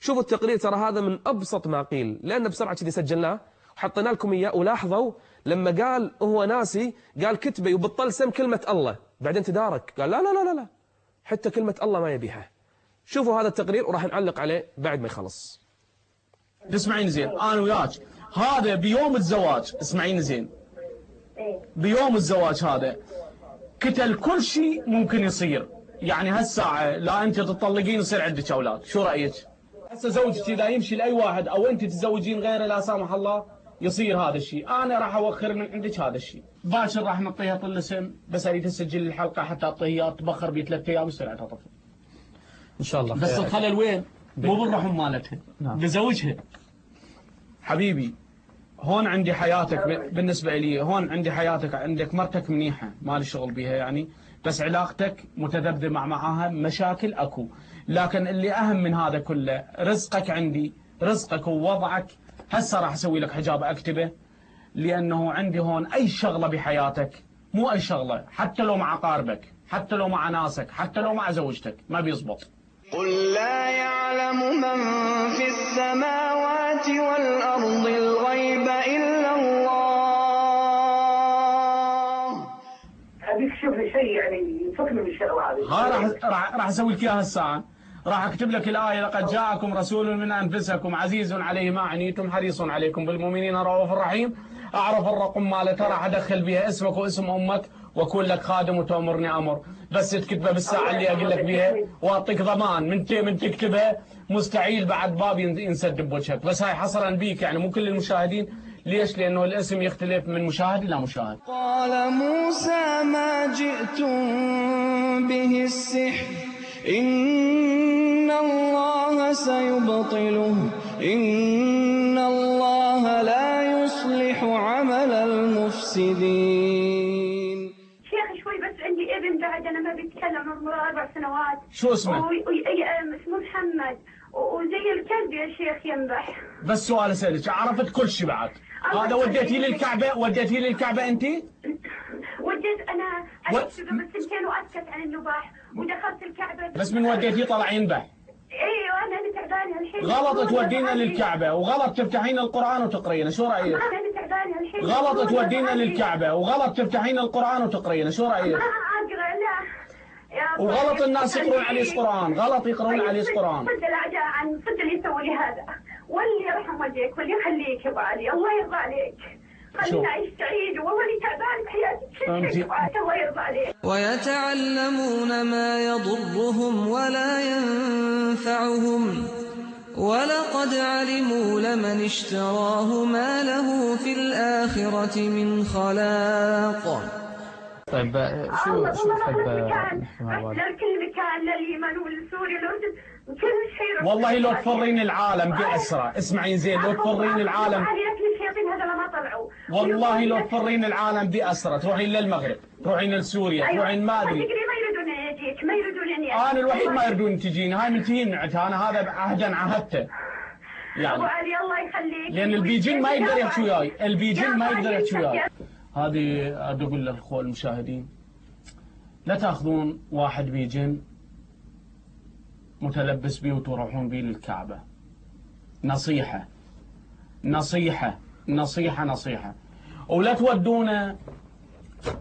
شوفوا التقرير، ترى هذا من أبسط ما قيل، لأن بسرعة كذي سجلناه وحطينا لكم إياه. ولاحظوا لما قال هو ناسي، قال كتبه وبالطلسم كلمة الله، بعدين تدارك قال لا لا لا لا، حتى كلمة الله ما يبيها. شوفوا هذا التقرير وراح نعلق عليه بعد ما يخلص. اسمعين زين، أنا وياك هذا بيوم الزواج، اسمعين زين، بيوم الزواج هذا كتل كل شيء ممكن يصير. يعني هالساعة لا أنت تطلقين يصير عندك أولاد، شو رأيك؟ هسه زوجك إذا يمشي لأي واحد أو أنت تتزوجين غيره لا سامح الله يصير هذا الشيء، أنا راح أوخر من عندك هذا الشيء. باكر راح نعطيها طلسم، بس أريد تسجل الحلقة حتى أعطيها إياه تبخر بثلاث أيام يصير عندها طفل. إن شاء الله. بس الخلل وين؟ مو بالرحم مالتها، بزوجها. حبيبي هون عندي حياتك بالنسبة لي، هون عندي حياتك، عندك مرتك منيحة مالي شغل بيها يعني، بس علاقتك متذبذبة معها مشاكل أكو. لكن اللي أهم من هذا كله رزقك عندي، رزقك ووضعك. هسه راح أسوي لك حجاب أكتبه، لأنه عندي هون أي شغلة بحياتك، مو أي شغلة، حتى لو مع أقاربك، حتى لو مع ناسك، حتى لو مع زوجتك ما بيزبط. قل لا يعلم من في السماوات والأرض الغيب إلا الله. هذيك شوف لي شيء يعني يفكني بالشغله هذه. راح اسوي لك اياها الساعه، راح اكتب لك الايه: لقد جاءكم رسول من انفسكم عزيز عليه ما عنيتم حريص عليكم بالمؤمنين رؤوف رحيم. اعرف الرقم مالتها راح ادخل بها اسمك واسم امك واكون لك خادم وتامرني امر، بس تكتبها بالساعه اللي اقول لك بها واعطيك ضمان من تكتبها مستحيل بعد باب ينسد بوجهك. بس هاي حصرا بيك يعني مو كل المشاهدين. ليش؟ لأنه الاسم يختلف من مشاهد إلى مشاهد. قال موسى ما جئتم به السحر إن الله سيبطله إن الله لا يصلح عمل المفسدين. شيخ شوي بس عندي ابن بعد أنا ما بيتكلم عمره 4 سنوات. شو اسمه؟ اسمه محمد وزي الكلب يا شيخ ينبح. بس سؤال اسالك، عرفت كل شيء بعد؟ هذا وديتيه للكعبه؟ وديتيه للكعبه انت؟ وديت انا بالسنتين واسكت عن النباح ودخلت الكعبه. بس من وديتيه طلع ينبح؟ ايوه انا تعبانه الحين. غلط تودينا للكعبه وغلط تفتحين القران وتقرينا، شو رايك؟ انا تعبانه الحين. غلط تودينا للكعبه وغلط تفتحين القران وتقرينا، شو رايك؟ ما اقرا لا. وغلط الناس يقرون عليه قران، غلط يقرون عليه قران. صد الاعداء عن صد اللي يسوي لي هذا، واللي يرحم والديك واللي يخليك يا ابو علي، الله يرضى عليك. خليني اعيش سعيد والله اني تعبان بحياتي كل شيء، الله يرضى عليك. ويتعلمون ما يضرهم ولا ينفعهم ولقد علموا لمن اشتراه ما له في الآخرة من خلاق. طيب شو تحب لكل مكان لليمن والسوري والأردن كل شيء. والله لو تفرين العالم بأسرة، اسمعين زين، لو تفرين العالم والله لو تفرين العالم بأسرة، تروحين للمغرب، تروحين لسوريا، تروحين ما ادري. ما يريدون يجيك، ما يريدون اني انا الوحيد ما يردون تجيني، هاي من تجيني نعتها، انا هذا عهدا عهدته. يعني ابو علي الله يخليك. لان البيجين ما يقدر يحكي وياي، البيجين ما يقدر يحكي وياي. هذه اقول للاخوه المشاهدين، لا تاخذون واحد بيجن متلبس بيه وتروحون بيه للكعبه. نصيحه نصيحه نصيحه نصيحه. ولا تودونا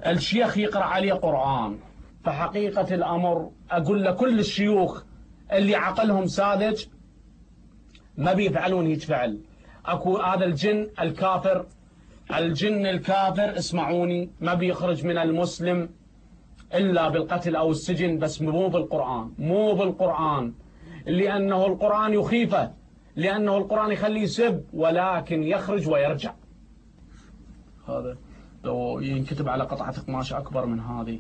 الشيخ يقرا عليه قران. فحقيقه الامر اقول لكل الشيوخ اللي عقلهم ساذج ما بيفعلون هيك فعل. اكو هذا الجن الكافر، الجن الكافر اسمعوني، ما بيخرج من المسلم إلا بالقتل أو السجن، بس مو بالقرآن، مو بالقرآن، لأنه القرآن يخيفه، لأنه القرآن يخليه يسب، ولكن يخرج ويرجع. هذا لو ينكتب على قطعة قماش أكبر من هذه،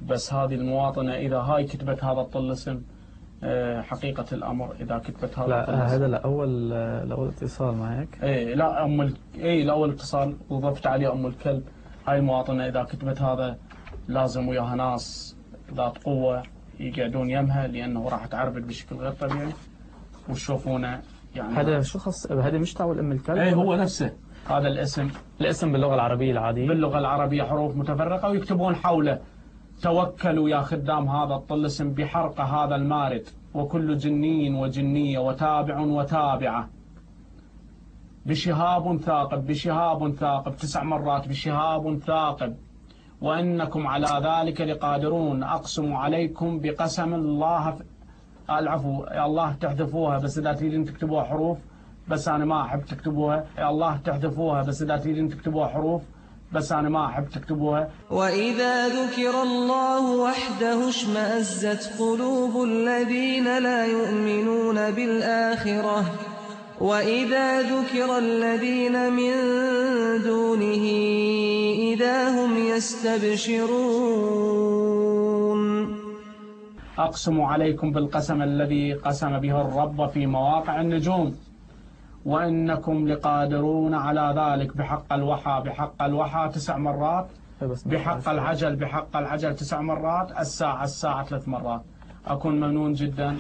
بس هذه المواطنة إذا هاي كتبت هذا الطلسم، حقيقة الأمر إذا كتبت هذا لا هذا الأول اتصال معك. الأول اتصال وضفت عليه أم الكلب. هاي المواطنة إذا كتبت هذا لازم وياها ناس ذات قوة يقعدون يمها، لأنه راح تعربد بشكل غير طبيعي وتشوفونه. يعني هذا شو خص، هذا مش تعول أم الكلب؟ هو نفسه هذا الاسم باللغة العربية العادية، باللغة العربية حروف متفرقة، ويكتبون حوله: توكلوا يا خدام هذا الطلسم بحرق هذا المارد. وكل جني وجنية وتابع وتابعة بشهاب ثاقب بشهاب ثاقب 9 مرات بشهاب ثاقب وإنكم على ذلك لقادرون. أقسم عليكم بقسم الله العفو يا الله تحذفوها بس إذا تريدين تكتبوها حروف بس أنا ما أحب تكتبوها. يا الله تحذفوها بس إذا تريدين تكتبوها حروف بس أنا ما أحب تكتبوها. وإذا ذكر الله وحده اشمأزت قلوب الذين لا يؤمنون بالآخرة وإذا ذكر الذين من دونه إذا هم يستبشرون. أقسم عليكم بالقسم الذي قسم به الرب في مواقع النجوم وإنكم لقادرون على ذلك. بحق الوحى بحق الوحى 9 مرات بحق العجل 9 مرات الساعة 3 مرات. أكون ممنون جدا.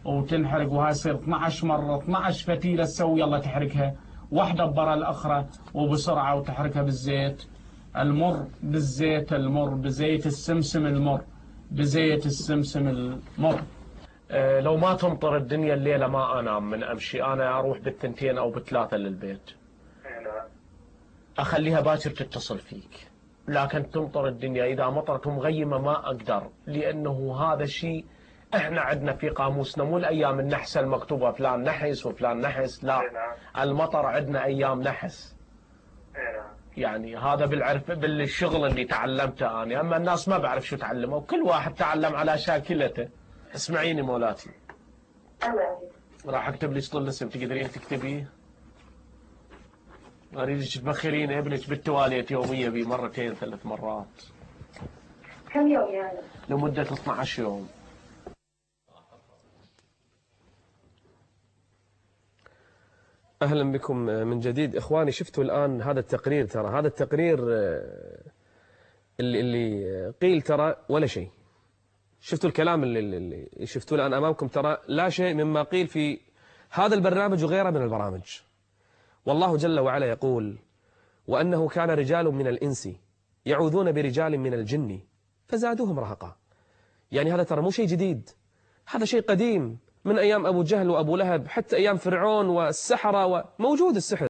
وتنحرق وهاي تصير 12 مرة 12 فتيلة تسوي يلا تحرقها واحدة برا الأخرى وبسرعة وتحركها بالزيت المر بالزيت المر بزيت السمسم المر بزيت السمسم المر. لو ما تمطر الدنيا الليلة ما أنام من أمشي. أنا أروح بالثنتين أو ب3 للبيت أخليها باكر تتصل فيك. لكن تمطر الدنيا إذا مطرت ومغيمة ما أقدر لأنه هذا الشيء احنا عندنا في قاموسنا مو الايام النحسه المكتوبه فلان نحس وفلان نحس لا. المطر عندنا ايام نحس. يعني هذا بالشغل اللي تعلمته انا. اما الناس ما بعرف شو تعلموا وكل واحد تعلم على شاكلته. اسمعيني مولاتي راح اكتب لك طول الاسم تقدرين تكتبيه. اريدك تبخرين ابنك بالتواليت يوميه بمرتين 3 مرات. كم يوم يعني؟ لمده 12 يوم. أهلا بكم من جديد إخواني. شفتوا الآن هذا التقرير. ترى هذا التقرير اللي قيل ترى ولا شيء. شفتوا الكلام اللي شفتوه الآن أمامكم ترى لا شيء مما قيل في هذا البرنامج وغيره من البرامج. والله جل وعلا يقول وأنه كان رجال من الإنس يعوذون برجال من الجن فزادوهم رهقا. يعني هذا ترى مو شيء جديد. هذا شيء قديم من أيام أبو جهل وأبو لهب حتى أيام فرعون والسحرة وموجود السحر.